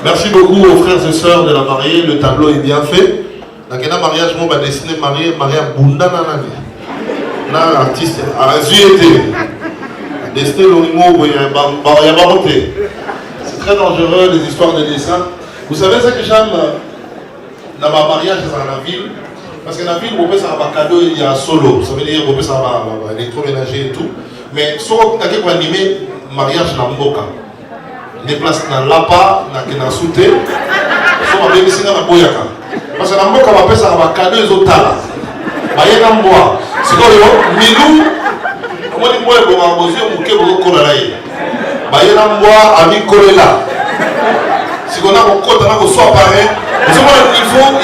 Merci beaucoup aux frères et sœurs de la mariée. Le tableau est bien fait. Dans un mariage, on va dessiner marié Bunda na artiste Azuété. Dessiner l'onimo, il y a pas. C'est très dangereux les histoires de dessin. Vous savez ce que j'aime dans ma mariage dans la ville? Parce que dans la ville, on peut faire un cadeau, il y a solo. Ça veut dire qu'on peut faire un électroménager et tout. Mais si on a animé mariage dans Mboka, des places dans Lapa, dans la Souté, si on a bien ici dans la Boyaka. Parce que dans Mboka, on peut faire un cadeau, ils ont talent. Il y a un bois. C'est quoi le Milou? Comment on dit moi, on a besoin de mouquer pour qu'on aille. Il y a un bois à Nicolela. Si on a un code, on a un soir pareil. Il y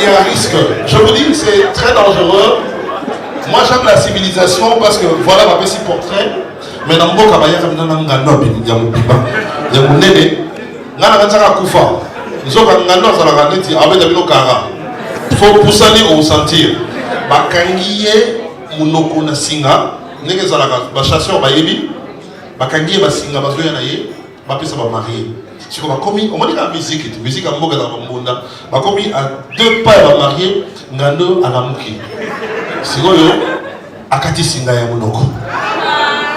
a un risque. Je vous dis, c'est très dangereux. Moi, j'aime la civilisation parce que voilà ma petit portrait. Mais dans mon cas, il y a un noble, il y a un pipa, il y a un néné. Il y a un koufa. Ils ont un noble, il y a un kara. Il faut pousser au sentir. Bakangiye munoko na singa. Nege zalaka, chasseur bayebi. Bakangiye basinga, bazoya na ye. Bapesa ba marié. Si on a commis, on va dire la musique à Mboka dans le monde, on a commis à 2 pas à marier, Ngando à la Mouki. Si on a Kati Singa ya Mounoko.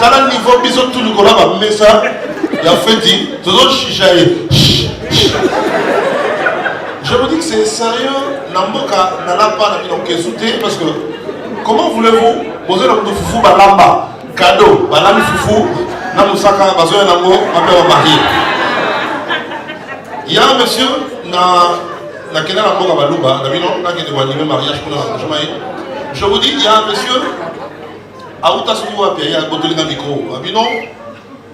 Dans le niveau, bisous tout le monde, mais ça, il a fait dire, tout le monde chichaye. Je vous dis que c'est sérieux, Namboka n'a pas de parce que, comment voulez-vous poser le foufou balamba, cadeau, balami foufou, namusaka, bazoya nango, appelle marié. Il y a un monsieur na Kenya la Mboka Baluba, qui a animé mariage pour la. Je vous dis, il y a un monsieur à Outasouwa, il y a un Botolina micro.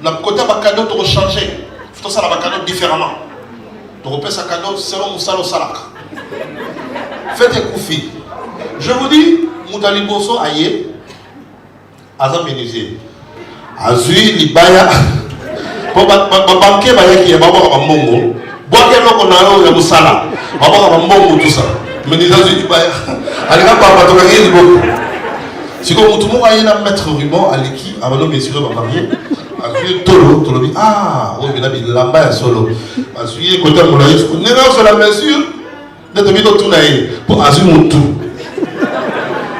Na côté de cadeau, tu vas changer. Il faut faire un cadeau différemment. Tu vas faire un cadeau selon Moussalo Salak. Faites un koufi. Je vous dis, Moutali Bosso aye, Azam Ménisier. Azui, Libaya, pour banquer, il y a un mongo. Boaké loko na yo ya musala baba mbongo tout ça mais les États-Unis ba alika papa to kaki libo siko mutu mo ayena mettre ruban aliki abano mesurer ba marié akuye tolo bi ah o bina bi lamba ya solo asuye côté molayi ko nena so la mesure de to bi to tunaye pour azu mutu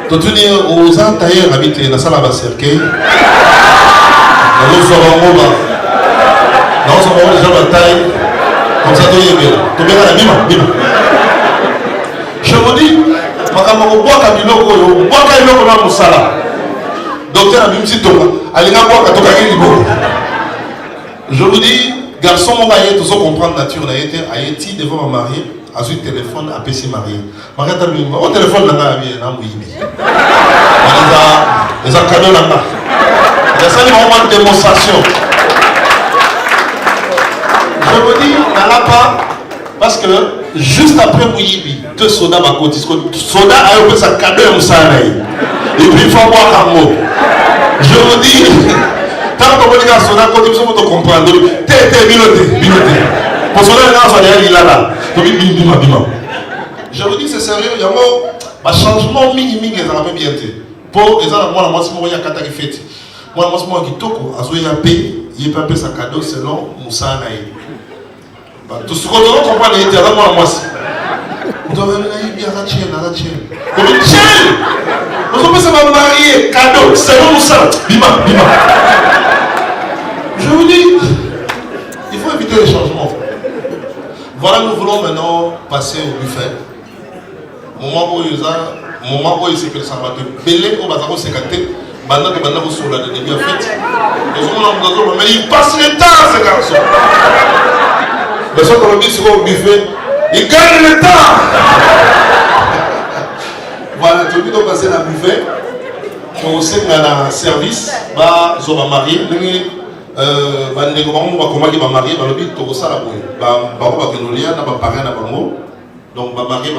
to tuni aux tailleur habité na sala ba cercueil na zo so ngoma na zo ngoma les gens ba taille. Comme ça, tu verras la bima. Je vous dis, je vous dis, garçon, on va y comprendre la nature, a été devant ma mariée, a eu téléphone, a PC marié. Marie, au téléphone, on a les cadeaux là-bas. Il y a ça, il y a une démonstration. Je vous dis, on n'a pas, parce que juste après Mouyibi, 2 sodas à côté, soda a eu sa cadeau à Moussaï. Et puis il faut boire un mot. Je vous dis, tant que vous dites soda à côté, vous pouvez comprendre. T'es biloté. Pour soda, il y a là. Je vous dis, c'est sérieux, il y a un changement minime qui est bien. Pour les gens, moi, il y a 4 fêtes. Moi, qui toko, il y a payé, il peut appeler sa cadeau selon Moussaï. Tout ce qu'on comprend, il y a moi aussi. Vous devez bien la tienne. Comme une tienne. Nous sommes pas mariés, cadeau, selon ça. Bima. Je vous dis, il faut éviter les changements. Voilà, nous voulons maintenant passer au buffet. Moment où il s'est fait le sabbat de Belé, au bazar, c'est gâté. Maintenant que maintenant, vous sur la début en fait. Mais il passe le temps, ces garçons. Mais ce qu'on dit sur le buffet, il gagne le temps. Voilà, tu peux passer dans le buffet. On sait que dans le service, ils sont mariés. Ils sont mariés. Donc,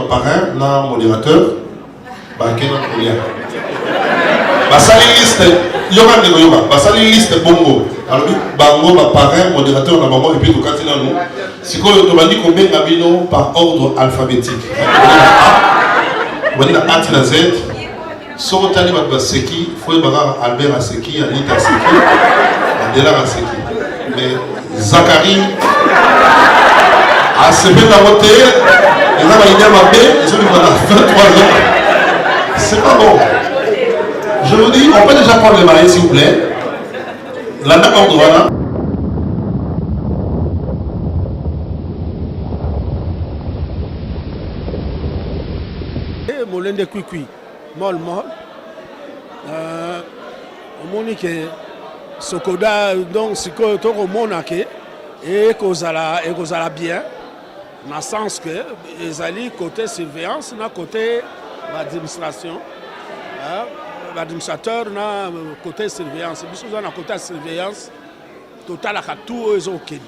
parrain, modérateur, basali liste yoga basali liste bongo alors bango parrain modérateur na bango et puis tokati nanu sikoyo tobandi kobenga bino par ordre alphabétique wanda ati na z soko tali bato baseki foi baka Albert Aseki Anita Aseki Adela Aseki mais Zachary À se mettre à voter, les gens vont ma paix, ils sont pendant 23 ans. C'est pas bon. Je vous dis, on peut déjà prendre les mariés, s'il vous plaît. La même endroit là. Molende Kwikwi, mol. Monique Sokoda, donc, c'est que tout le monde a et qu'on bien, dans le sens que les alliés côté surveillance, dans côté administration, l'administrateur, dans côté surveillance, nous sommes dans côté surveillance, total à tout, ils ont quitté.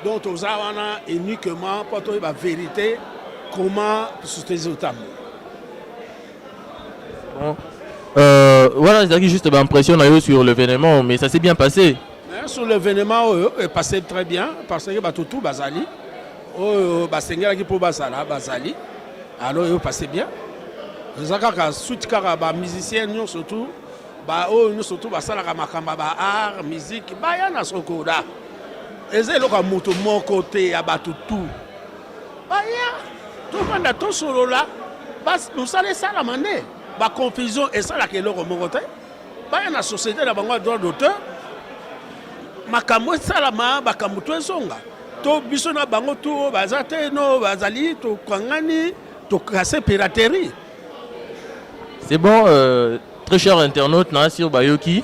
Donc, nous avons uniquement pour la vérité, comment soutenir les autres. Voilà, c'est juste l'impression sur l'événement, mais ça s'est bien passé. Sur l'événement, est passé très bien parce que tout Bazali, Basenga qui pour Bazali, alors il passé bien. Les gens suite car musiciens nous surtout, nous surtout basala makamba art, musique, yana sokoda. Et c'est là que mon côté à tout. Tout le monde a tout solo là, nous savons ça la manière. La confusion et ça là que l'on remonte. Dans la société la banque droit d'auteur. Makambo salama bakambo to songa. To biso na bango to bazate no bazali to kwangani to casser piraterie. C'est bon, très cher internaute, Nassir Bayoki.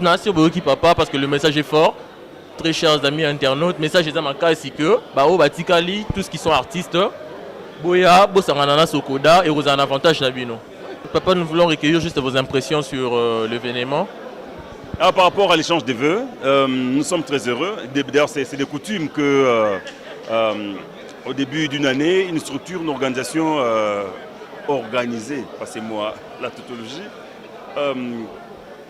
Nassir Bayoki papa parce que le message est fort. Très chers amis internautes, message est à ma cas c'est que Bao Batikali, tous qui sont artistes, Boya, Bosanganana Sokoda et vous avez un avantage Nabino. Papa, nous voulons recueillir juste vos impressions sur l'événement. Par rapport à l'échange des vœux, nous sommes très heureux. D'ailleurs, c'est des coutumes que, au début d'une année, une structure, une organisation organisée, passez-moi la tautologie,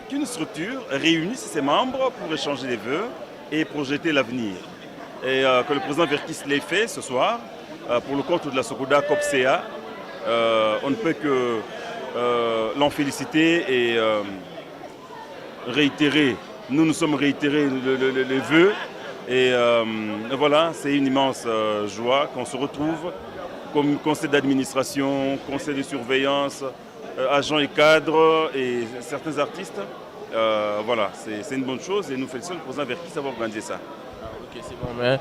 qu'une structure réunisse ses membres pour échanger les vœux et projeter l'avenir. Et que le président Verkis l'ait fait ce soir, pour le compte de la Sokoda COPCA, on ne peut que l'en féliciter et réitérer. Nous sommes réitérés les vœux et voilà, c'est une immense joie qu'on se retrouve comme conseil d'administration, conseil de surveillance, agents et cadres et certains artistes. Voilà, c'est une bonne chose et nous félicitons le président Verkis d'avoir organisé ça. Ok, c'est bon, mais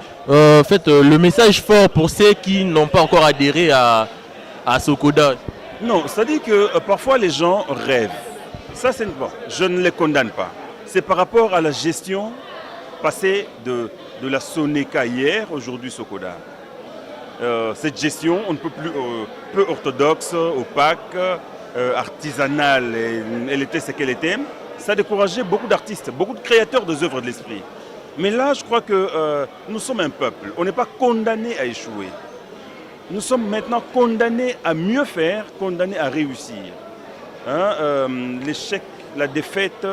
faites le message fort pour ceux qui n'ont pas encore adhéré à Sokoda. Non, c'est-à-dire que parfois les gens rêvent. Ça, c'est bon, je ne les condamne pas. C'est par rapport à la gestion passée de la Soneca hier, aujourd'hui Sokoda. Cette gestion, on ne peut plus, peu orthodoxe, opaque, artisanale, elle était ce qu'elle était. Ça a découragé beaucoup d'artistes, beaucoup de créateurs des œuvres de l'esprit. Mais là, je crois que nous sommes un peuple. On n'est pas condamné à échouer. Nous sommes maintenant condamnés à mieux faire, condamnés à réussir. L'échec, la défaite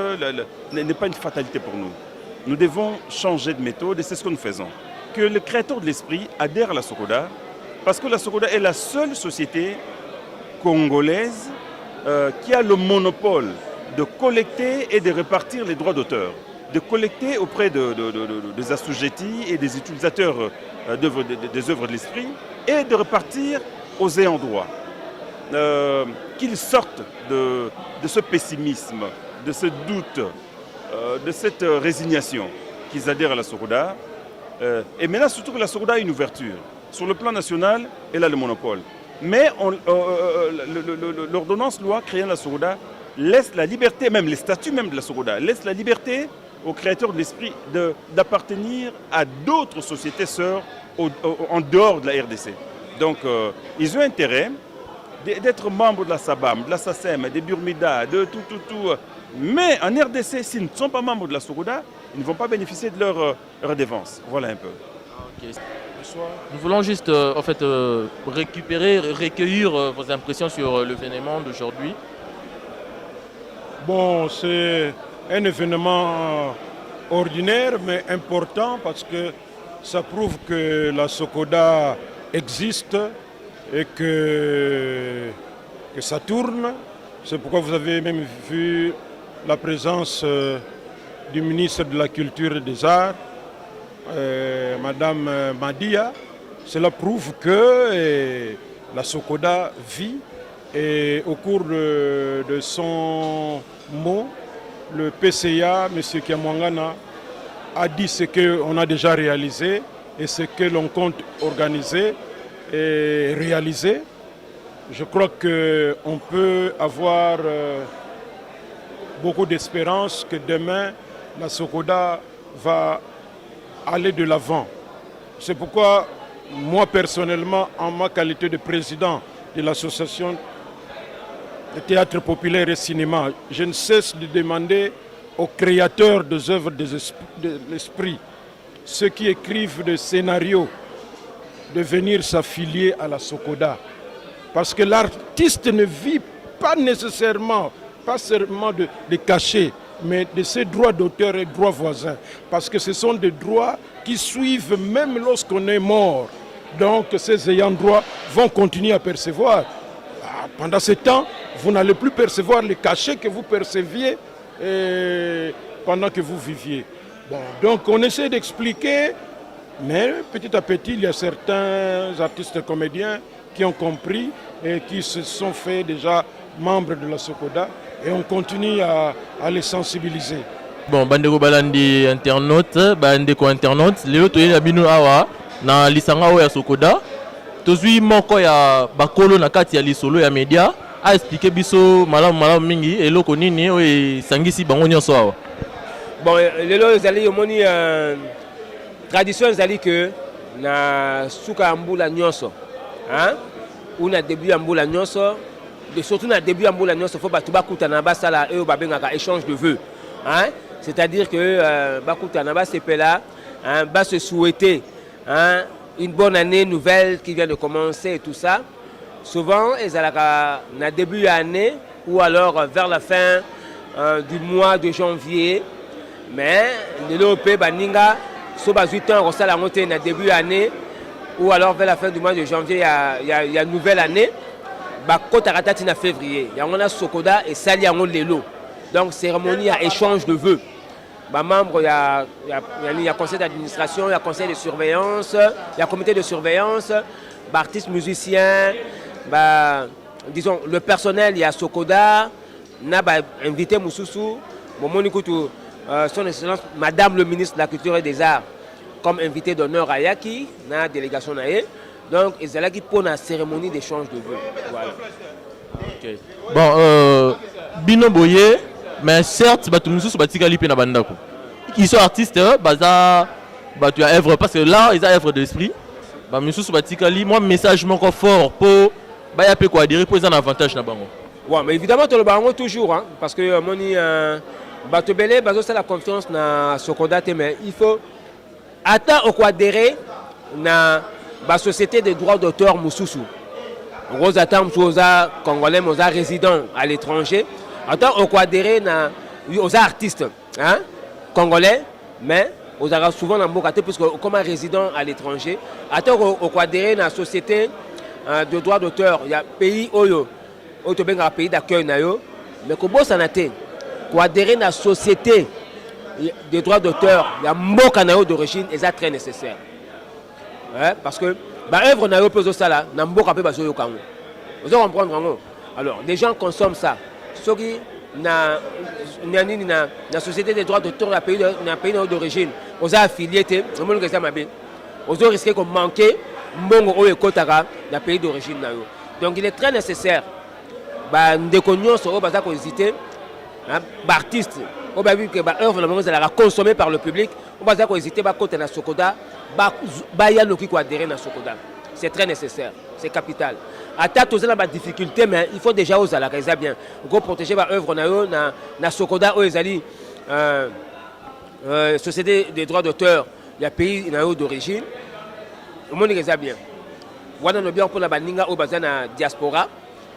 n'est pas une fatalité pour nous. Nous devons changer de méthode et c'est ce que nous faisons. Que le créateur de l'esprit adhère à la Sokoda, parce que la Sokoda est la seule société congolaise qui a le monopole de collecter et de répartir les droits d'auteur, de collecter auprès des assujettis et des utilisateurs des œuvres de l'esprit et de repartir aux ayants droit. Qu'ils sortent de ce pessimisme, de ce doute, de cette résignation, qu'ils adhèrent à la Sokoda. Et maintenant, surtout que la Sokoda a une ouverture. Sur le plan national, elle a le monopole. Mais l'ordonnance loi créant la Sokoda laisse la liberté, même les statuts même de la Sokoda, laisse la liberté aux créateurs de l'esprit d'appartenir à d'autres sociétés sœurs en dehors de la RDC. Donc, ils ont intérêt d'être membres de la SABAM, de la SACEM, des Burmida, de tout. Mais en RDC, s'ils ne sont pas membres de la Sokoda, ils ne vont pas bénéficier de leur redevance. Voilà un peu. Okay. Nous voulons juste en fait, recueillir vos impressions sur l'événement d'aujourd'hui. Bon, c'est un événement ordinaire mais important parce que ça prouve que la Sokoda existe et que ça tourne. C'est pourquoi vous avez même vu la présence du ministre de la Culture et des Arts, Madame Madia, Cela prouve que la Sokoda vit et au cours de son mot, le PCA, M. Kiamwangana, a dit ce qu'on a déjà réalisé et ce que l'on compte organiser et réaliser. Je crois qu'on peut avoir beaucoup d'espérance que demain, la Sokoda va aller de l'avant. C'est pourquoi, moi personnellement, en ma qualité de président de l'association de théâtre populaire et cinéma, je ne cesse de demander aux créateurs des œuvres de l'esprit, ceux qui écrivent des scénarios, de venir s'affilier à la Sokoda. Parce que l'artiste ne vit pas nécessairement, pas seulement de cachets, mais de ses droits d'auteur et droits voisins. Parce que ce sont des droits qui suivent même lorsqu'on est mort. Donc ces ayants droit vont continuer à percevoir. Pendant ce temps, vous n'allez plus percevoir les cachets que vous perceviez pendant que vous viviez. Bon, donc on essaie d'expliquer, mais petit à petit, il y a certains artistes comédiens qui ont compris et qui se sont fait déjà membres de la Sokoda et on continue à les sensibiliser. Bon, bandeko balandi internaute, bandeko internaute, leo toyeli bino awa na lisanga oyo ya Sokoda. Tozui moko ya bakolo na kati ya lisolo ya media a expliquer biso malamu mingi eloko nini oyo sangisi bango nyonso awa. Bon, lelo ezali yomoni tradition ezali que na suka mbula nyonso, hein? Ou na début ya mbula nyonso, surtout na début ya mbula nyonso, faut batu bakutana basala eux babengaka échange de vœux, hein? C'est-à-dire que bakutana basepela, hein, bas se souhaiter, hein, une bonne année nouvelle qui vient de commencer et tout ça. Souvent, ils ont na début d'année ou alors vers la fin du mois de janvier. Mais l'Europe baninga so ba 8 ans ça la montée na début d'année ou alors vers la fin du mois de janvier il y a nouvelle année. Ba kota ratati na février. Il y a on a Sokoda et sali yango lelo. Donc cérémonie à échange de vœux. Bah, membre, il y a conseil d'administration, il y a conseil de surveillance, il y a comité de surveillance, bah, artistes, musiciens, bah, disons le personnel, il y a Sokoda, n'a bah, invité Moussoussou, son excellence, Madame le ministre de la Culture et des Arts, comme invité d'honneur à Yaki, na délégation naé. Donc, ils allaient pour la cérémonie d'échange de vœux. Voilà. Okay. Bon, Bino Boye. Mais certes, ils sont artistes, tu as œuvre parce que là, ils ont œuvre de l'esprit. Moi, message mon fort pour quoi dire pour un avantage na bango. Ouais, mais évidemment, tu le bango toujours, hein, parce que moni Batobele, c'est la confiance na Sokoda, mais il faut attendre au adhérer na la société des droits d'auteur Moussoussou. Rosa Tam Chosa, Congolais, Mosa résident à l'étranger. Attends, on peut adhérer aux artistes, hein, congolais, mais on a souvent dans le puisque comme un résident à l'étranger. Attends, on peut adhérer à la société de droits d'auteur. Il y a pays Oyo, un pays d'accueil, mais comment ça n'a été? Pour adhérer à la société de droits d'auteur, il y a un d'origine, et c'est très nécessaire. Ouais, parce que l'œuvre n'a pas ça là, n'a pas de vous comprendre. Alors, les gens consomment ça. Ceux qui na société des droits d'auteur dans le pays d'origine, aux affiliés, aux risqué de manquer mbongo et kotaka dans le pays d'origine. Donc il est très nécessaire de connaître sur les hésiter, artistes, que l'œuvre sera consommée par le public, on va hésiter à côté de Sokoda, adhérer à Sokoda. C'est très nécessaire, c'est capital. Attaque tous la difficulté, mais il faut déjà oser la raison bien. Go protéger ma œuvre na Sokoda ou ezali société des droits d'auteur, il y a pays d'origine. Au monde raison bien. Wana no bien pour la baninga au bazana diaspora,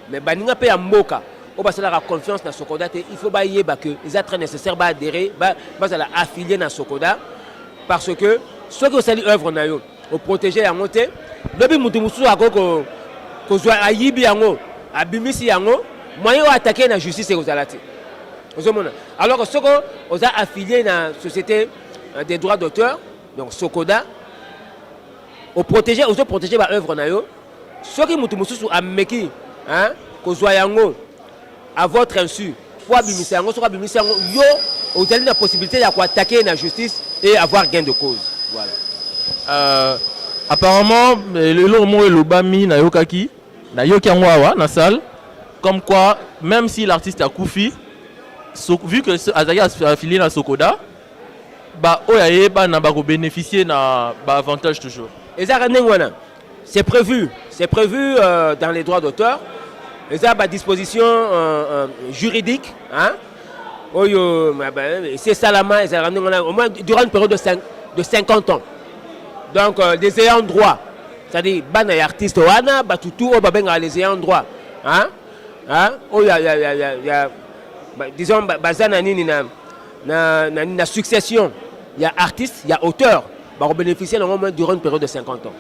mais baninga pe ya mboka. Au bazala la confiance na Sokoda, il faut ba yeba que ils sont très nécessaire ba adhérer, bazala affilier na Sokoda parce que ceux qui ont œuvre na yo, au protéger ya monter, lobi mutu musu akoko kozwa ayibi yango abimisi yango moyen attaquer la justice et aux alati. Alors que ceux qui ont affilié dans la société des droits d'auteur, donc Sokoda, protéger ba œuvre na yo soki mutu mususu ameki hein kozwa yango à votre insu pour abimisa yango soki abimisa yango yo vous avez la possibilité d'attaquer la justice et avoir gain de cause. Voilà. Apparemment, le mot est le bami na yokaki, na yokanwawa na salle, comme quoi même si l'artiste a koufi, vu que Azali a affilié na Sokoda, bah oyaye ba na ba bénéficier na ba avantage toujours. Et ça c'est prévu dans les droits d'auteur. Et ça ba disposition juridique, hein. C'est Salama, au moins durant une période de 50 ans. Donc, les ayants droit, c'est-à-dire, les artistes, les ayants droit. Hein? Disons, la succession, il y a artistes, il y a auteurs, qui bénéficient au moins durant une période de 50 ans.